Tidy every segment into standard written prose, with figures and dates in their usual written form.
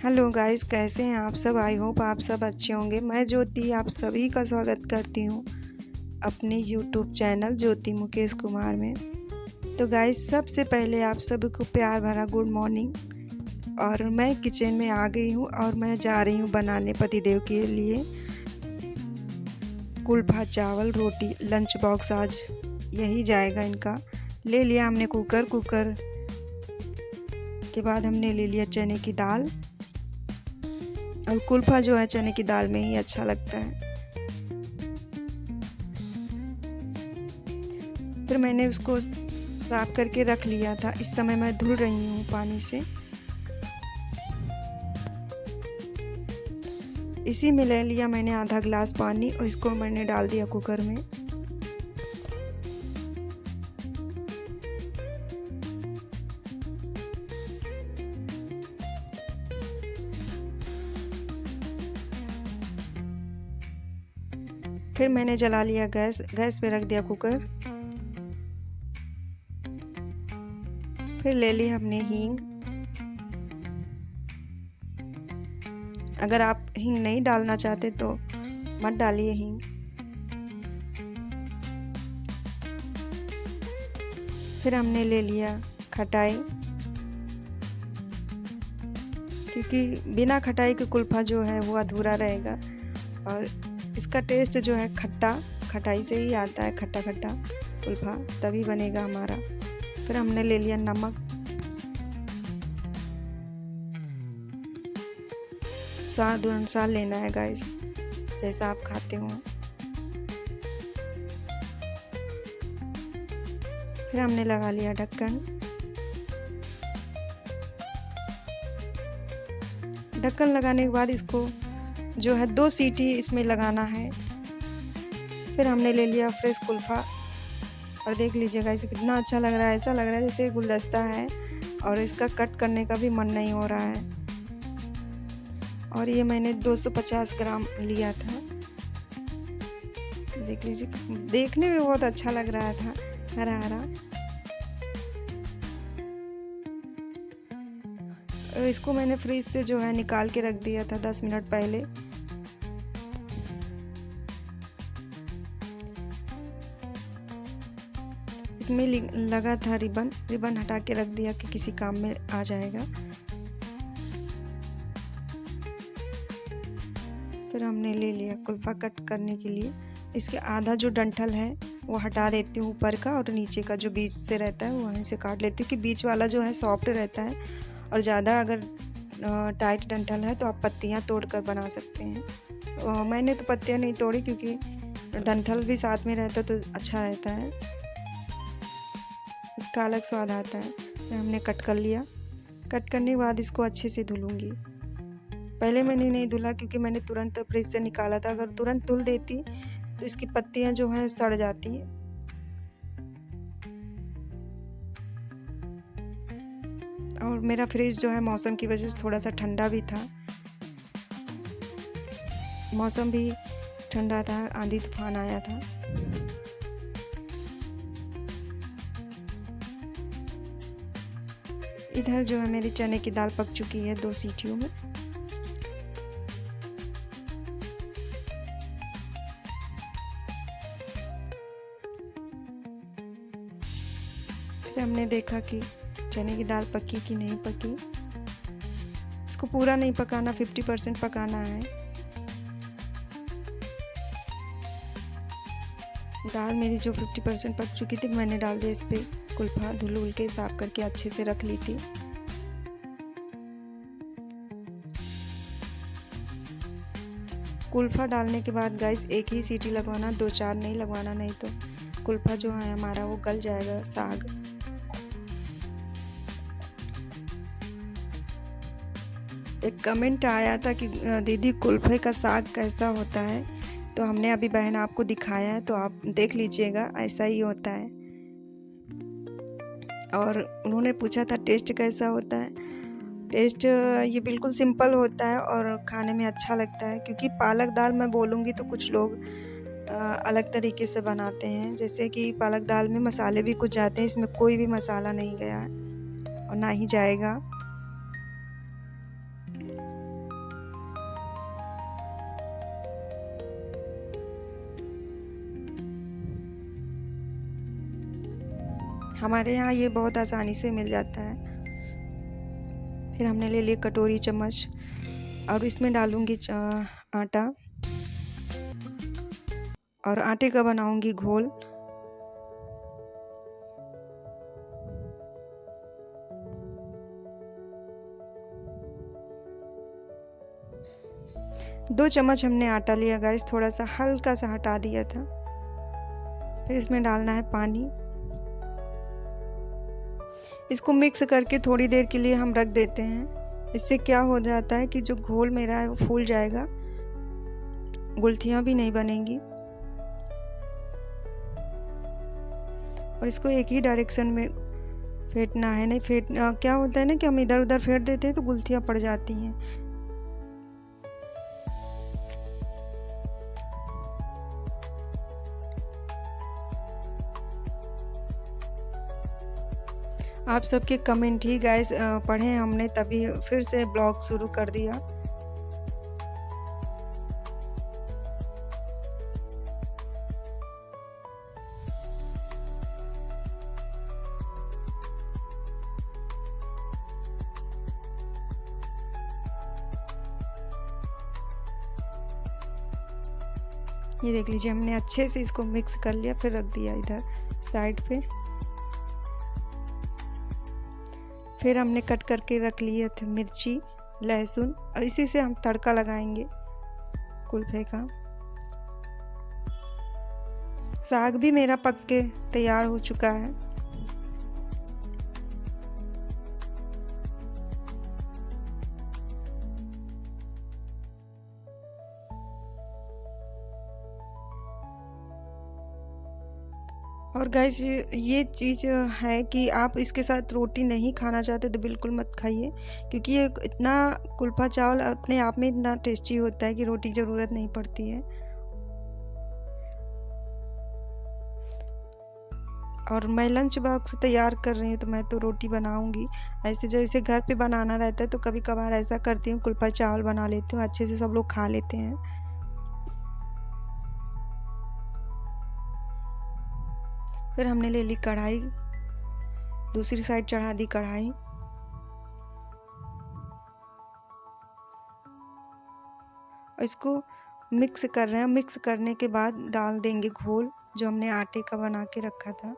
Hello guys, कैसे हैं आप सब। आई होप आप सब अच्छे होंगे। मैं ज्योति आप सभी का स्वागत करती हूँ अपने यूट्यूब चैनल ज्योति मुकेश कुमार में। तो गाइस, सबसे पहले आप सभी को प्यार भरा गुड मॉर्निंग। और मैं किचन में आ गई हूँ और मैं जा रही हूँ बनाने पतिदेव के लिए कुलफा चावल रोटी। लंच बॉक्स आज यही जाएगा इनका। ले लिया हमने कुकर के बाद हमने ले लिया चने की दाल। और कुल्फा जो है चने की दाल में ही अच्छा लगता है। फिर मैंने उसको साफ करके रख लिया था। इस समय मैं धुल रही हूँ पानी से। इसी में ले लिया मैंने आधा ग्लास पानी और इसको मैंने डाल दिया कुकर में। फिर मैंने जला लिया गैस पे रख दिया कुकर। फिर ले ली हमने हींग। अगर आप हींग नहीं डालना चाहते तो मत डालिए हींग। फिर हमने ले लिया खटाई, क्योंकि बिना खटाई के कुल्फा जो है वो अधूरा रहेगा और इसका टेस्ट जो है खटाई से ही आता है। खट्टा खट्टा कुल्फा तभी बनेगा हमारा। फिर हमने ले लिया नमक, स्वाद अनुसार लेना है गाइस, जैसा आप खाते हो। फिर हमने लगा लिया ढक्कन। ढक्कन लगाने के बाद इसको जो है 2 सीटी इसमें लगाना है। फिर हमने ले लिया फ्रेश कुल्फा और देख लीजिएगा इसे कितना अच्छा लग रहा है। ऐसा लग रहा है जैसे गुलदस्ता है और इसका कट करने का भी मन नहीं हो रहा है। और ये मैंने 250 ग्राम लिया था। देख लीजिए, देखने में बहुत अच्छा लग रहा था, हरा हरा। इसको मैंने फ्रीज से जो है निकाल के रख दिया था 10 मिनट पहले। इसमें लगा था रिबन हटा के रख दिया कि किसी काम में आ जाएगा। फिर हमने ले लिया कुल्फा कट करने के लिए। इसके आधा जो डंठल है वो हटा देती हूँ ऊपर का, और नीचे का जो बीच से रहता है वो वहीं से काट लेती हूँ कि बीच वाला जो है सॉफ्ट रहता है। और ज़्यादा अगर टाइट डंठल है तो आप पत्तियाँ तोड़ कर बना सकते हैं। मैंने तो पत्तियाँ नहीं तोड़ी क्योंकि डंठल भी साथ में रहता तो अच्छा रहता है, उसका अलग स्वाद आता है। फिर हमने कट कर लिया। कट करने के बाद इसको अच्छे से धुलूँगी। पहले मैंने नहीं धुला क्योंकि मैंने तुरंत फ्रिज से निकाला था। अगर तुरंत धुल देती तो इसकी पत्तियां जो हैं सड़ जाती हैं। और मेरा फ्रिज जो है मौसम की वजह से थोड़ा सा ठंडा भी था। मौसम भी ठंडा था, आंधी तूफान आया था। इधर जो है मेरी चने की दाल पक चुकी है 2 सीटियों में। फिर हमने देखा कि चने की दाल पकी कि नहीं पकी। इसको पूरा नहीं पकाना, 50% पकाना है। दाल मेरी जो 50% पक चुकी थी मैंने डाल दिया इस पे कुल्फा। धुल के साफ करके अच्छे से रख ली थी। कुल्फा डालने के बाद गाइस एक ही सीटी लगवाना, 2-4 नहीं लगवाना, नहीं तो कुल्फा जो है हमारा वो गल जाएगा साग। एक कमेंट आया था कि दीदी कुल्फे का साग कैसा होता है, तो हमने अभी बहन आपको दिखाया है, तो आप देख लीजिएगा, ऐसा ही होता है। और उन्होंने पूछा था टेस्ट कैसा होता है। टेस्ट ये बिल्कुल सिंपल होता है और खाने में अच्छा लगता है। क्योंकि पालक दाल मैं बोलूँगी तो कुछ लोग अलग तरीके से बनाते हैं। जैसे कि पालक दाल में मसाले भी कुछ जाते हैं, इसमें कोई भी मसाला नहीं गया है और ना ही जाएगा। हमारे यहाँ ये बहुत आसानी से मिल जाता है। फिर हमने ले लिए कटोरी चम्मच और इसमें डालूँगी आटा और आटे का बनाऊँगी घोल। दो चम्मच हमने आटा लिया गाइस, थोड़ा सा हल्का सा हटा दिया था। फिर इसमें डालना है पानी। इसको मिक्स करके थोड़ी देर के लिए हम रख देते हैं। इससे क्या हो जाता है कि जो घोल मेरा है वो फूल जाएगा, गुलथियाँ भी नहीं बनेंगी। और इसको एक ही डायरेक्शन में फेंटना है, नहीं क्या होता है ना कि हम इधर उधर फेंट देते हैं तो गुलथियाँ पड़ जाती हैं। आप सबके कमेंट ही गाइस पढ़े हमने, तभी फिर से ब्लॉग शुरू कर दिया। ये देख लीजिए, हमने अच्छे से इसको मिक्स कर लिया, फिर रख दिया इधर साइड पे। फिर हमने कट करके रख लिए थे मिर्ची, लहसुन, और इसी से हम तड़का लगाएंगे कुल्फे का। साग भी मेरा पक के तैयार हो चुका है। और गाइस ये चीज़ है कि आप इसके साथ रोटी नहीं खाना चाहते तो बिल्कुल मत खाइए, क्योंकि ये इतना कुल्फा चावल अपने आप में इतना टेस्टी होता है कि रोटी की ज़रूरत नहीं पड़ती है। और मैं लंच बॉक्स तैयार कर रही हूँ तो मैं तो रोटी बनाऊंगी। ऐसे जैसे घर पे बनाना रहता है तो कभी कभार ऐसा करती हूँ, कुल्फा चावल बना लेती हूँ, अच्छे से सब लोग खा लेते हैं। फिर हमने ले ली कढ़ाई, दूसरी साइड चढ़ा दी कढ़ाई। इसको मिक्स कर रहे हैं। मिक्स करने के बाद डाल देंगे घोल जो हमने आटे का बना के रखा था।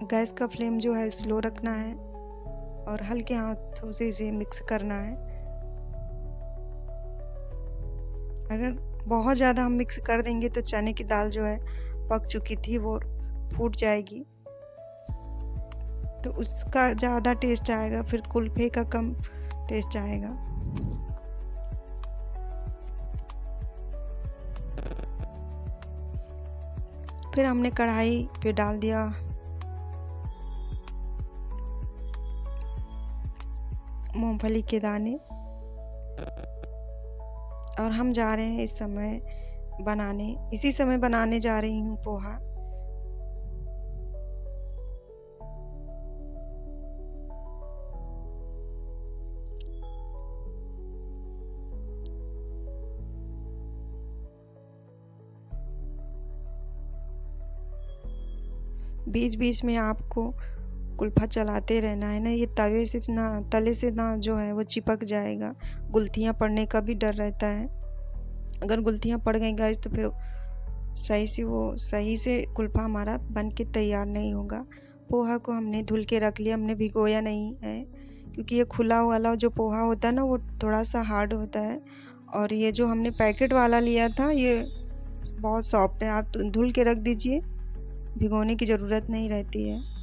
गैस का फ्लेम जो है स्लो रखना है और हल्के हाथों से इसे मिक्स करना है। अगर बहुत ज़्यादा हम मिक्स कर देंगे तो चने की दाल जो है पक चुकी थी वो फूट जाएगी, तो उसका ज़्यादा टेस्ट आएगा, फिर कुल्फे का कम टेस्ट आएगा। फिर हमने कढ़ाई पे डाल दिया मूंगफली के दाने और हम जा रहे हैं इसी समय बनाने जा रही हूँ पोहा। बीच बीच में आपको कुल्फा चलाते रहना है ना, ये तले से ना जो है वो चिपक जाएगा। गुलथियाँ पड़ने का भी डर रहता है। अगर गुलथियाँ पड़ गई गाइस तो फिर सही से कुल्फा हमारा बन के तैयार नहीं होगा। पोहा को हमने धुल के रख लिया, हमने भिगोया नहीं है, क्योंकि ये खुला वाला जो पोहा होता है ना वो थोड़ा सा हार्ड होता है, और ये जो हमने पैकेट वाला लिया था ये बहुत सॉफ्ट है। आप धुल के रख दीजिए, भिगोने की ज़रूरत नहीं रहती है।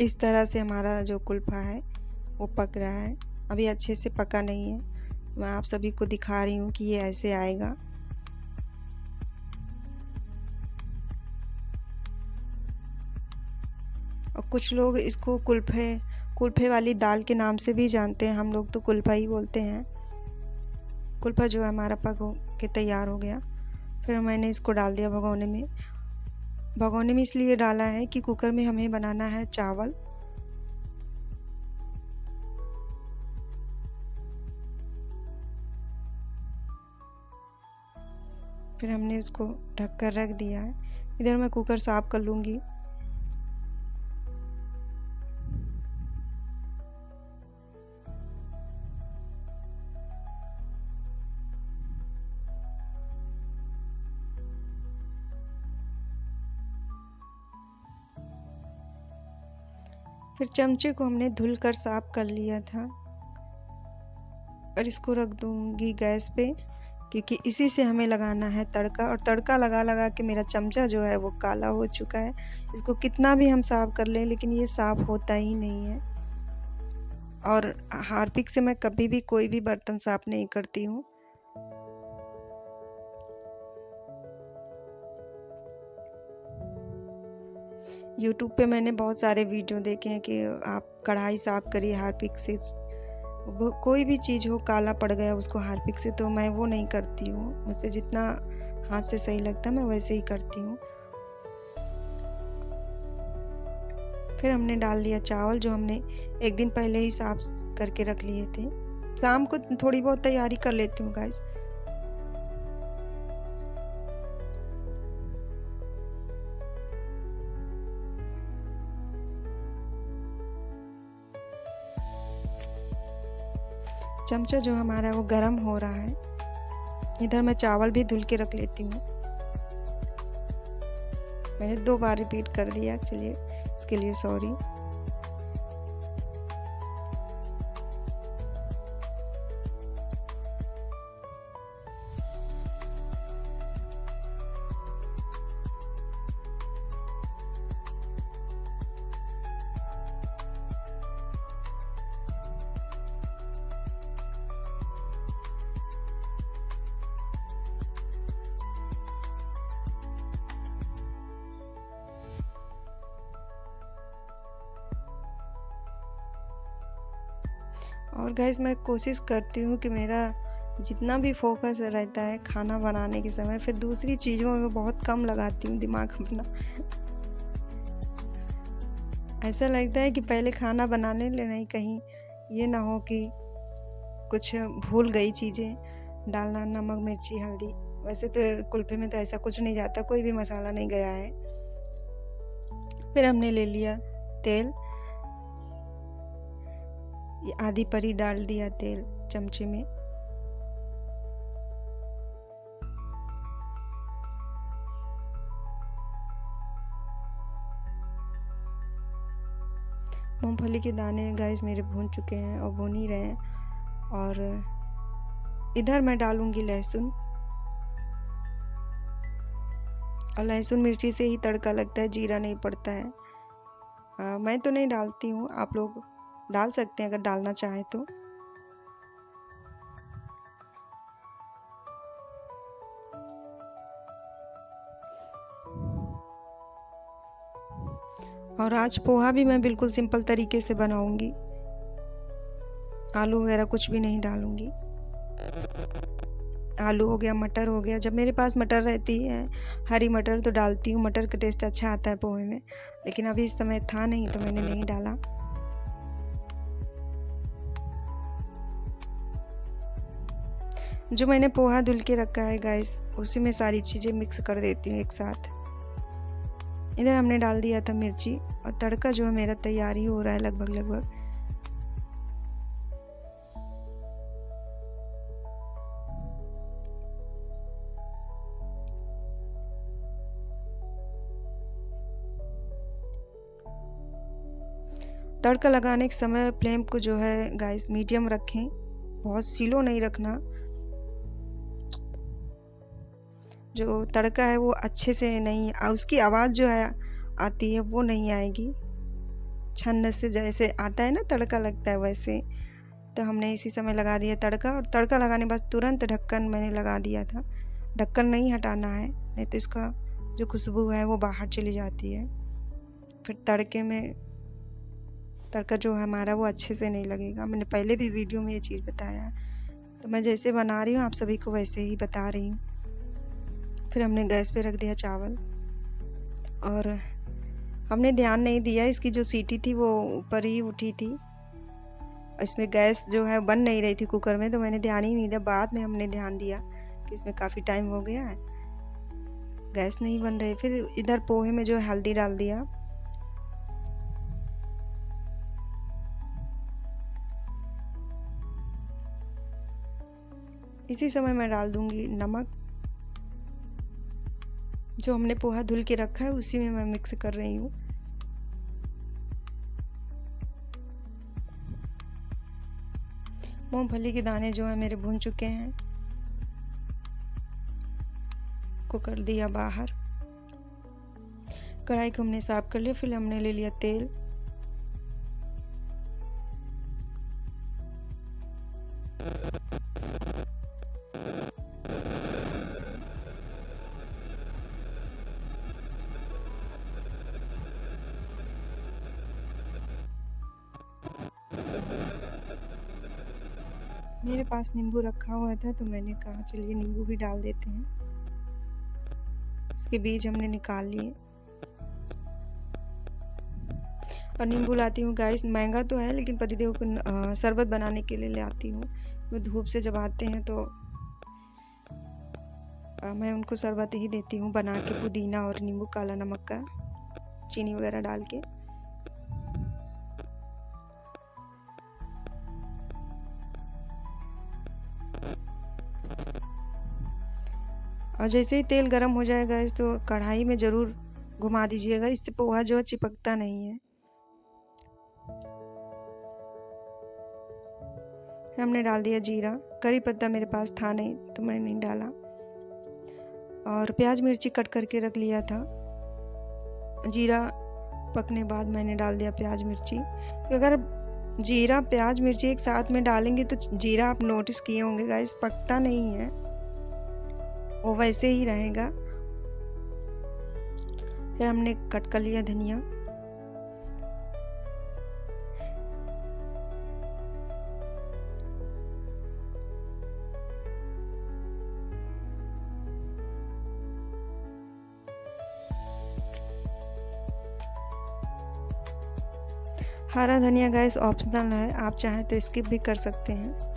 इस तरह से हमारा जो कुल्फा है वो पक रहा है। अभी अच्छे से पका नहीं है, मैं आप सभी को दिखा रही हूँ कि ये ऐसे आएगा। और कुछ लोग इसको कुल्फे कुल्फे वाली दाल के नाम से भी जानते हैं, हम लोग तो कुल्फा ही बोलते हैं। कुल्फा जो है हमारा पक हो के तैयार हो गया। फिर मैंने इसको डाल दिया भगोने में। भगोने में इसलिए डाला है कि कुकर में हमें बनाना है चावल। फिर हमने उसको ढक कर रख दिया है। इधर मैं कुकर साफ कर लूँगी। फिर चमचे को हमने धुल कर साफ कर लिया था और इसको रख दूँगी गैस पे, क्योंकि इसी से हमें लगाना है तड़का। और तड़का लगा लगा के मेरा चमचा जो है वो काला हो चुका है। इसको कितना भी हम साफ़ कर लें लेकिन ये साफ़ होता ही नहीं है। और हार्पिक से मैं कभी भी कोई भी बर्तन साफ़ नहीं करती हूँ। यूट्यूब पे मैंने बहुत सारे वीडियो देखे हैं कि आप कढ़ाई साफ़ करिए हार्पिक से। कोई भी चीज़ हो काला पड़ गया उसको हार्पिक से, तो मैं वो नहीं करती हूँ। मुझसे जितना हाथ से सही लगता है मैं वैसे ही करती हूँ। फिर हमने डाल लिया चावल जो हमने एक दिन पहले ही साफ़ करके रख लिए थे। शाम को थोड़ी बहुत तैयारी कर लेती हूँ गाइस। चमचा जो हमारा वो गरम हो रहा है। इधर मैं चावल भी धुल के रख लेती हूँ। मैंने 2 बार रिपीट कर दिया, चलिए इसके लिए सॉरी। और गाइस मैं कोशिश करती हूँ कि मेरा जितना भी फोकस रहता है खाना बनाने के समय, फिर दूसरी चीज़ों में बहुत कम लगाती हूँ दिमाग अपना। ऐसा लगता है कि पहले खाना बनाने ले, नहीं कहीं ये ना हो कि कुछ भूल गई चीज़ें डालना, नमक मिर्ची हल्दी। वैसे तो कुल्फे में तो ऐसा कुछ नहीं जाता, कोई भी मसाला नहीं गया है। फिर हमने ले लिया तेल, ये आधी परी डाल दिया तेल चमचे में। मूंगफली के दाने गाइस मेरे भून चुके हैं और भून ही रहे हैं। और इधर मैं डालूंगी लहसुन। और लहसुन मिर्ची से ही तड़का लगता है, जीरा नहीं पड़ता है। मैं तो नहीं डालती हूँ, आप लोग डाल सकते हैं अगर डालना चाहें तो। और आज पोहा भी मैं बिल्कुल सिंपल तरीके से बनाऊंगी, आलू वगैरह कुछ भी नहीं डालूंगी। आलू हो गया, मटर हो गया। जब मेरे पास मटर रहती है, हरी मटर, तो डालती हूँ। मटर का टेस्ट अच्छा आता है पोहे में, लेकिन अभी इस समय था नहीं तो मैंने नहीं डाला। जो मैंने पोहा धुल के रखा है गाइस, उसी में सारी चीज़ें मिक्स कर देती हूँ एक साथ। इधर हमने डाल दिया था मिर्ची, और तड़का जो है मेरा तैयार ही हो रहा है लगभग। तड़का लगाने के समय फ्लेम को जो है गाइस मीडियम रखें, बहुत स्लो नहीं रखना। जो तड़का है वो अच्छे से नहीं, उसकी आवाज़ जो है आती है वो नहीं आएगी। छन्न से जैसे आता है ना तड़का लगता है वैसे। तो हमने इसी समय लगा दिया तड़का, और तड़का लगाने के बाद तुरंत ढक्कन मैंने लगा दिया था। ढक्कन नहीं हटाना है, नहीं तो इसका जो खुशबू है वो बाहर चली जाती है। फिर तड़के में तड़का जो है हमारा वो अच्छे से नहीं लगेगा। मैंने पहले भी वीडियो में ये चीज़ बताया है, तो मैं जैसे बना रही हूँ आप सभी को वैसे ही बता रही हूँ। फिर हमने गैस पे रख दिया चावल, और हमने ध्यान नहीं दिया इसकी जो सीटी थी वो ऊपर ही उठी थी। इसमें गैस जो है बन नहीं रही थी कुकर में, तो मैंने ध्यान ही नहीं दिया। बाद में हमने ध्यान दिया कि इसमें काफ़ी टाइम हो गया है, गैस नहीं बन रही। फिर इधर पोहे में जो है हल्दी डाल दिया, इसी समय मैं डाल दूंगी नमक। जो हमने पोहा धुल के रखा है उसी में मैं मिक्स कर रही हूँ। मूंगफली के दाने जो है मेरे भून चुके हैं, को कर दिया बाहर। कढ़ाई को हमने साफ कर लिया। फिर हमने ले लिया तेल, मेरे पास नींबू रखा हुआ था तो मैंने कहा चलिए नींबू भी डाल देते हैं। उसके बीज हमने निकाल लिए। और नींबू लाती हूँ गाइस, महंगा तो है लेकिन पतिदेव को शरबत बनाने के लिए ले आती हूँ। वो धूप से जब आते हैं तो मैं उनको शरबत ही देती हूँ बना के, पुदीना और नींबू, काला नमक का, चीनी वगैरह डाल के। और जैसे ही तेल गरम हो जाएगा तो कढ़ाई में ज़रूर घुमा दीजिएगा, इससे पोहा जो है चिपकता नहीं है। फिर हमने डाल दिया जीरा, करी पत्ता मेरे पास था नहीं तो मैंने नहीं डाला। और प्याज मिर्ची कट करके रख लिया था। जीरा पकने बाद मैंने डाल दिया प्याज मिर्ची। अगर जीरा प्याज मिर्ची एक साथ में डालेंगे तो जीरा आप नोटिस किए होंगे गाइस पकता नहीं है, वो वैसे ही रहेगा। फिर हमने कट कर लिया धनिया, हरा धनिया गाइस ऑप्शनल है, आप चाहें तो स्किप भी कर सकते हैं।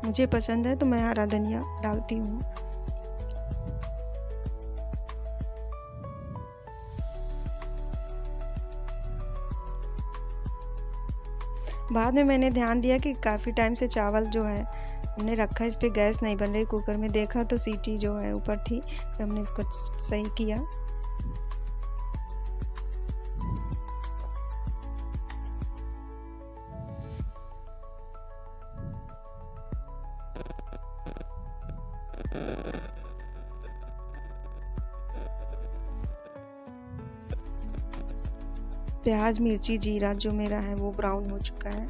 मुझे पसंद है तो मैं हरा धनिया डालती हूँ। बाद में मैंने ध्यान दिया कि काफ़ी टाइम से चावल जो है हमने रखा, इस पे गैस नहीं बन रही। कुकर में देखा तो सीटी जो है ऊपर थी, तो हमने उसको सही किया। प्याज मिर्ची जीरा जो मेरा है वो ब्राउन हो चुका है।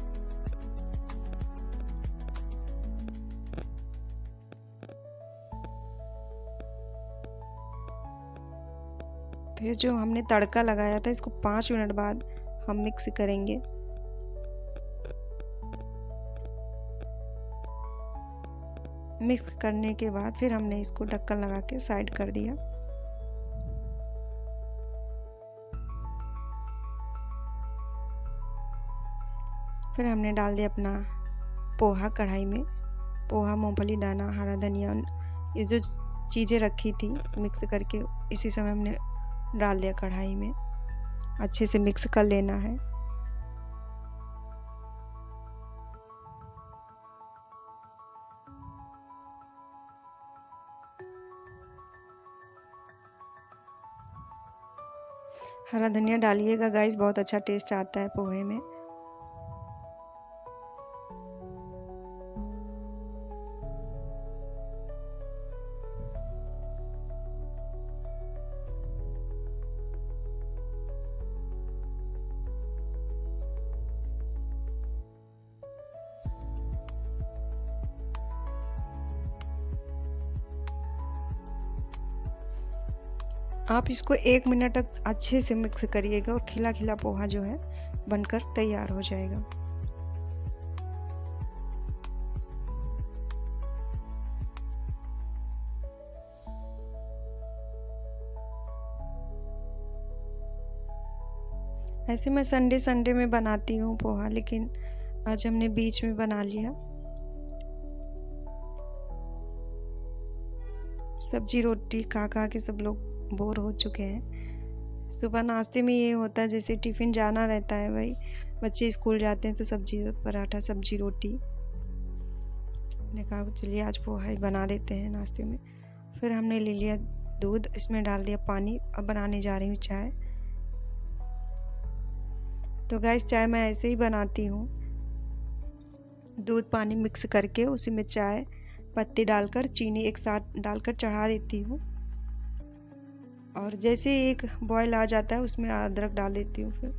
फिर जो हमने तड़का लगाया था इसको 5 मिनट बाद हम मिक्स करेंगे। मिक्स करने के बाद फिर हमने इसको ढक्कन लगा के साइड कर दिया। फिर हमने डाल दिया अपना पोहा कढ़ाई में। पोहा, मूंगफली दाना, हरा धनिया, ये जो चीज़ें रखी थी मिक्स करके इसी समय हमने डाल दिया कढ़ाई में। अच्छे से मिक्स कर लेना है। हरा धनिया डालिएगा गाइस, बहुत अच्छा टेस्ट आता है पोहे में। आप इसको 1 मिनट तक अच्छे से मिक्स करिएगा और खिला खिला पोहा जो है बनकर तैयार हो जाएगा। ऐसे मैं संडे संडे में बनाती हूँ पोहा, लेकिन आज हमने बीच में बना लिया। सब्जी रोटी खा खा के सब लोग बोर हो चुके हैं। सुबह नाश्ते में ये होता है, जैसे टिफ़िन जाना रहता है भाई, बच्चे स्कूल जाते हैं तो सब्जी पराठा सब्जी रोटी। मैंने कहा चलिए आज पोहा ही बना देते हैं नाश्ते में। फिर हमने ले लिया दूध, इसमें डाल दिया पानी। अब बनाने जा रही हूँ चाय। तो गाइस चाय मैं ऐसे ही बनाती हूँ, दूध पानी मिक्स करके उसी में चाय पत्ती डालकर चीनी एक साथ डालकर चढ़ा देती हूँ, और जैसे एक बॉयल आ जाता है उसमें अदरक डाल देती हूँ। फिर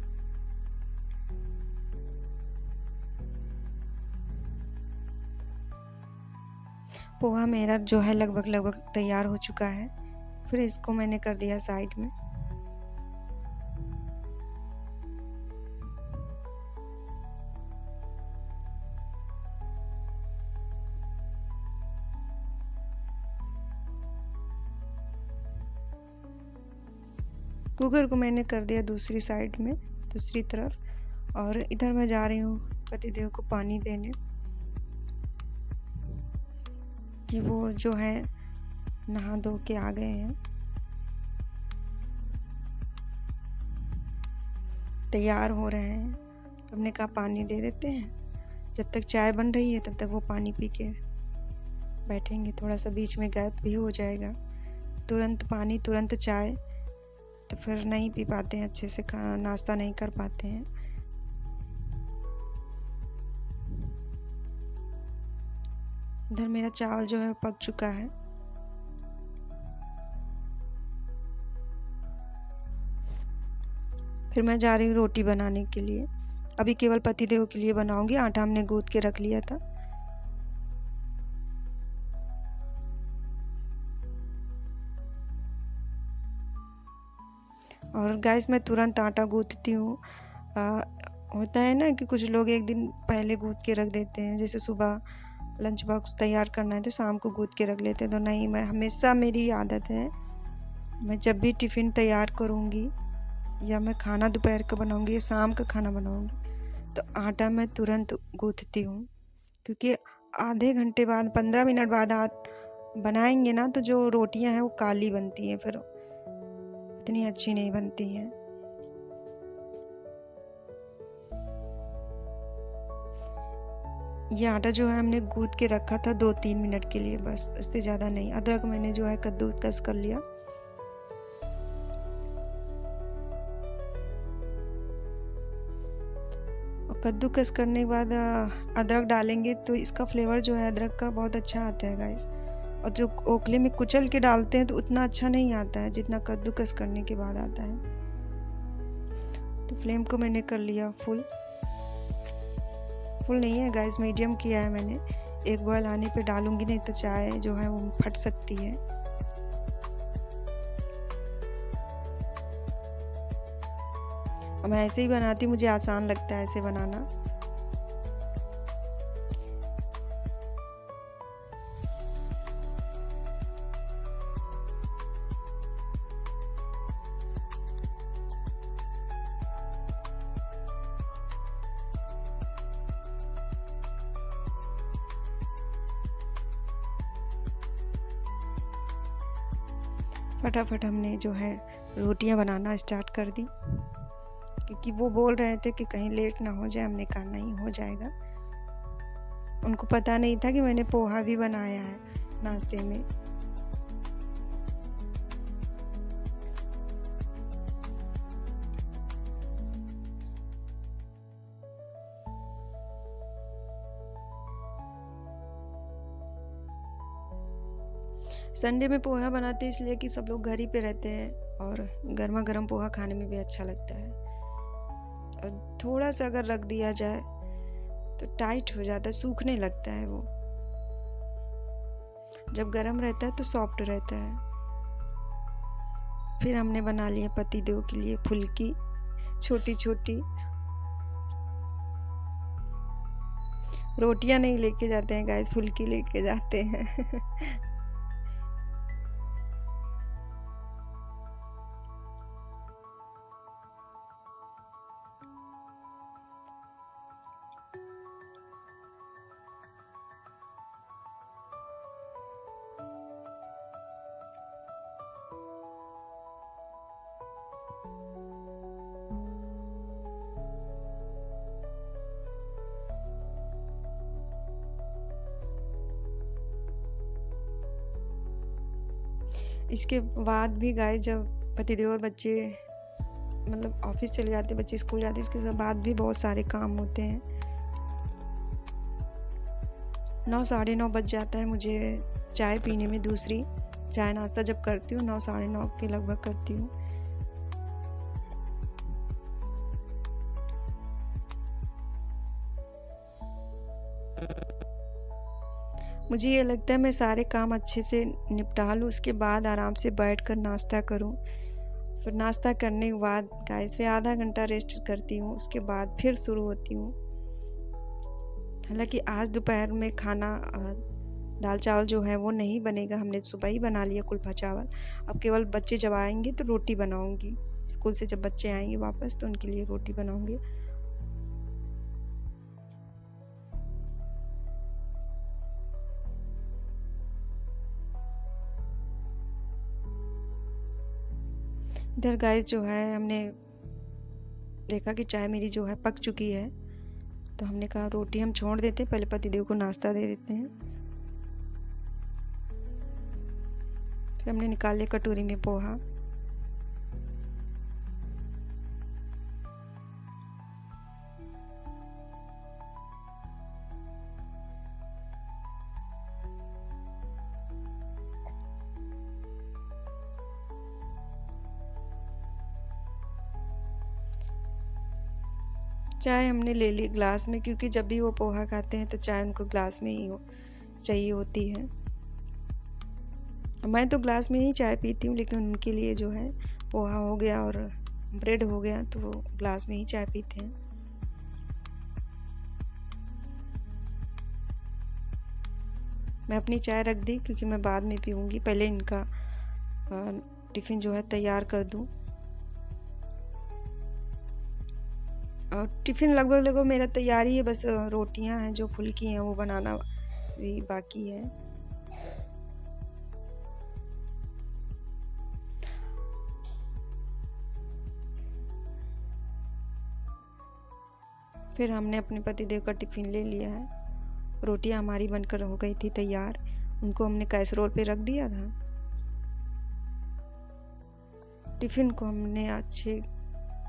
पोहा मेरा जो है लगभग तैयार हो चुका है। फिर इसको मैंने कर दिया साइड में। कुकर को मैंने कर दिया दूसरी साइड में, दूसरी तरफ, और इधर मैं जा रही हूँ पतिदेव को पानी देने कि वो जो है नहा धो के आ गए हैं, तैयार हो रहे हैं। तो हमने कहा पानी दे देते हैं, जब तक चाय बन रही है तब तक वो पानी पी के बैठेंगे। थोड़ा सा बीच में गैप भी हो जाएगा। तुरंत पानी तुरंत चाय तो फिर नहीं पी पाते हैं अच्छे से, नाश्ता नहीं कर पाते हैं। इधर मेरा चावल जो है पक चुका है। फिर मैं जा रही हूँ रोटी बनाने के लिए। अभी केवल पतिदेव के लिए बनाऊंगी। आटा हमने गूंथ के रख लिया था। और गैस में तुरंत आटा गूंथती हूँ। होता है ना कि कुछ लोग एक दिन पहले गूंथ के रख देते हैं, जैसे सुबह लंच बॉक्स तैयार करना है तो शाम को गूंथ के रख लेते हैं। तो नहीं, मैं हमेशा, मेरी आदत है, मैं जब भी टिफ़िन तैयार करूँगी या मैं खाना दोपहर का बनाऊँगी या शाम का खाना बनाऊँगी तो आटा मैं तुरंत गूंथती हूँ, क्योंकि आधे घंटे बाद 15 मिनट बाद बनाएंगे ना तो जो रोटियां हैं वो काली बनती हैं, फिर इतनी अच्छी नहीं बनती हैं। ये आटा जो है हमने गूंथ के रखा था 2-3 मिनट के लिए, बस, उससे ज़्यादा नहीं। अदरक मैंने जो है कद्दूकस कर लिया। और कद्दूकस करने के बाद अदरक डालेंगे तो इसका फ्लेवर जो है अदरक का बहुत अच्छा आता है गाइस। और जो ओखले में कुचल के डालते हैं तो उतना अच्छा नहीं आता है जितना कद्दूकस करने के बाद आता है। तो फ्लेम को मैंने कर लिया फुल नहीं है गाइस, मीडियम किया है मैंने। एक बॉयल आने पे डालूंगी, नहीं तो चाय जो है वो फट सकती है। और मैं ऐसे ही बनाती, मुझे आसान लगता है ऐसे बनाना। फटाफट हमने जो है रोटियां बनाना स्टार्ट कर दी, क्योंकि वो बोल रहे थे कि कहीं लेट ना हो जाए। हमने कहा नहीं, हो जाएगा। उनको पता नहीं था कि मैंने पोहा भी बनाया है नाश्ते में। संडे में पोहा बनाते इसलिए कि सब लोग घर ही पे रहते हैं और गर्मा गर्म पोहा खाने में भी अच्छा लगता है। और थोड़ा सा अगर रख दिया जाए तो टाइट हो जाता है, सूखने लगता है वो। जब गर्म रहता है तो सॉफ्ट रहता है। फिर हमने बना लिया पतिदेव के लिए फुल्की छोटी छोटी। रोटियां नहीं लेके जाते हैं गाइस, फुल्की लेके जाते हैं। इसके बाद भी गाइस जब पतिदेव और बच्चे मतलब ऑफिस चले जाते, बच्चे स्कूल जाते, इसके बाद भी बहुत सारे काम होते हैं। 9 साढ़े 9 बज जाता है मुझे चाय पीने में। दूसरी चाय नाश्ता जब करती हूँ 9 साढ़े 9 के लगभग करती हूँ। मुझे ये लगता है मैं सारे काम अच्छे से निपटा लूँ, उसके बाद आराम से बैठकर नाश्ता करूँ। फिर नाश्ता करने के बाद गाइस फिर आधा घंटा रेस्ट करती हूँ, उसके बाद फिर शुरू होती हूँ। हालांकि आज दोपहर में खाना दाल चावल जो है वो नहीं बनेगा, हमने सुबह ही बना लिया कुल्फा चावल। अब केवल बच्चे जब आएंगे तो रोटी बनाऊंगी, स्कूल से जब बच्चे आएंगे वापस तो उनके लिए रोटी बनाऊंगी। इधर गाइस जो है हमने देखा कि चाय मेरी जो है पक चुकी है, तो हमने कहा रोटी हम छोड़ देते हैं, पहले पतिदेव को नाश्ता दे देते हैं। फिर हमने निकाल लिया कटोरी में पोहा। चाय हमने ले ली ग्लास में, क्योंकि जब भी वो पोहा खाते हैं तो चाय उनको ग्लास में ही चाहिए होती है। मैं तो ग्लास में ही चाय पीती हूँ, लेकिन उनके लिए जो है पोहा हो गया और ब्रेड हो गया तो वो ग्लास में ही चाय पीते हैं। मैं अपनी चाय रख दी क्योंकि मैं बाद में पीऊँगी, पहले इनका टिफ़िन जो है तैयार कर दूँ। और टिफ़िन लगभग मेरा तैयार ही है, बस रोटियां हैं जो फुल्की हैं वो बनाना भी बाकी है। फिर हमने अपने पतिदेव का टिफ़िन ले लिया है। रोटियां हमारी बनकर हो गई थी तैयार, उनको हमने कैसरोल पे रख दिया था। टिफ़िन को हमने अच्छे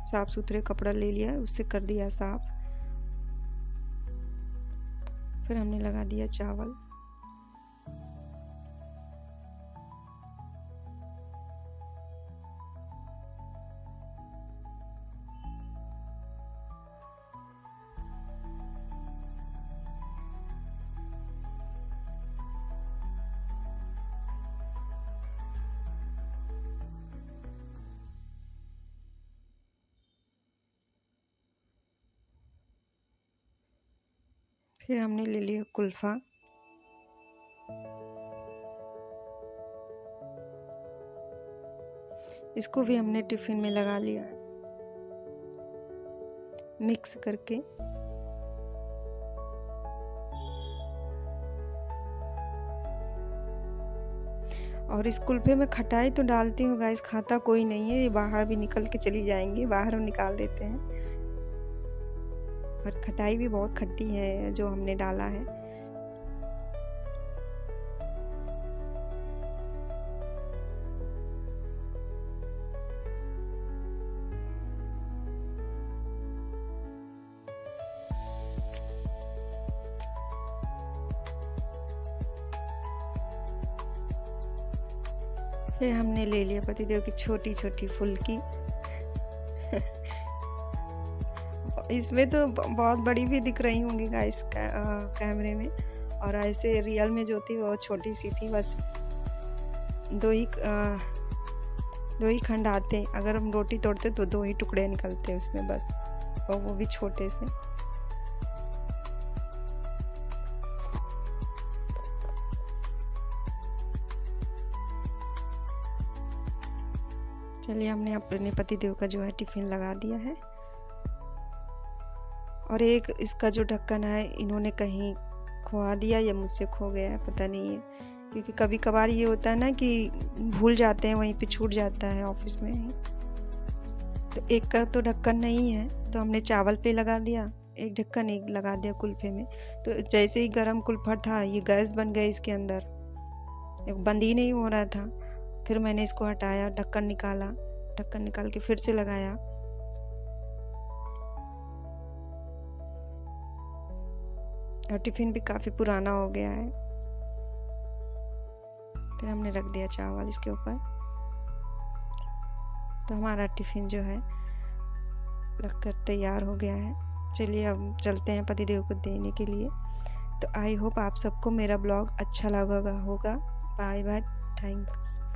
साफ सुथरे कपड़ा ले लिया, उससे कर दिया साफ। फिर हमने लगा दिया चावल। फिर हमने ले लिया कुल्फ़ा। इसको भी हमने टिफ़िन में लगा लिया मिक्स करके। और इस कुल्फे में खटाई तो डालती हूँ गाइस, खाता कोई नहीं है, ये बाहर भी निकल के चली जाएंगी, बाहर हम निकाल देते हैं। और खटाई भी बहुत खट्टी है जो हमने डाला है। फिर हमने ले लिया पतिदेव की छोटी छोटी फुल्की। इसमें तो बहुत बड़ी भी दिख रही होंगी गाइस कैमरे में, और ऐसे रियल में जो थी वो छोटी सी थी, बस 2 ही खंड आते हैं, अगर हम रोटी तोड़ते तो 2 ही टुकड़े निकलते हैं उसमें बस, और वो भी छोटे से। चलिए, हमने अपने पतिदेव का जो है टिफ़िन लगा दिया है। और एक इसका जो ढक्कन है इन्होंने कहीं खो दिया या मुझसे खो गया है, पता नहीं है, क्योंकि कभी कभार ये होता है ना कि भूल जाते हैं, वहीं पे छूट जाता है ऑफिस में ही। तो एक का तो ढक्कन नहीं है, तो हमने चावल पे लगा दिया एक ढक्कन, एक लगा दिया कुल्फे में। तो जैसे ही गरम कुल्फा था, ये गैस बन गया इसके अंदर, बंद ही नहीं हो रहा था। फिर मैंने इसको हटाया, ढक्कन निकाला, ढक्कन निकाल के फिर से लगाया। और टिफ़िन भी काफ़ी पुराना हो गया है। फिर हमने रख दिया चावल इसके ऊपर। तो हमारा टिफ़िन जो है लगकर तैयार हो गया है। चलिए, अब चलते हैं पतिदेव को देने के लिए। तो आई होप आप सबको मेरा ब्लॉग अच्छा लगा होगा। Bye bye, thanks.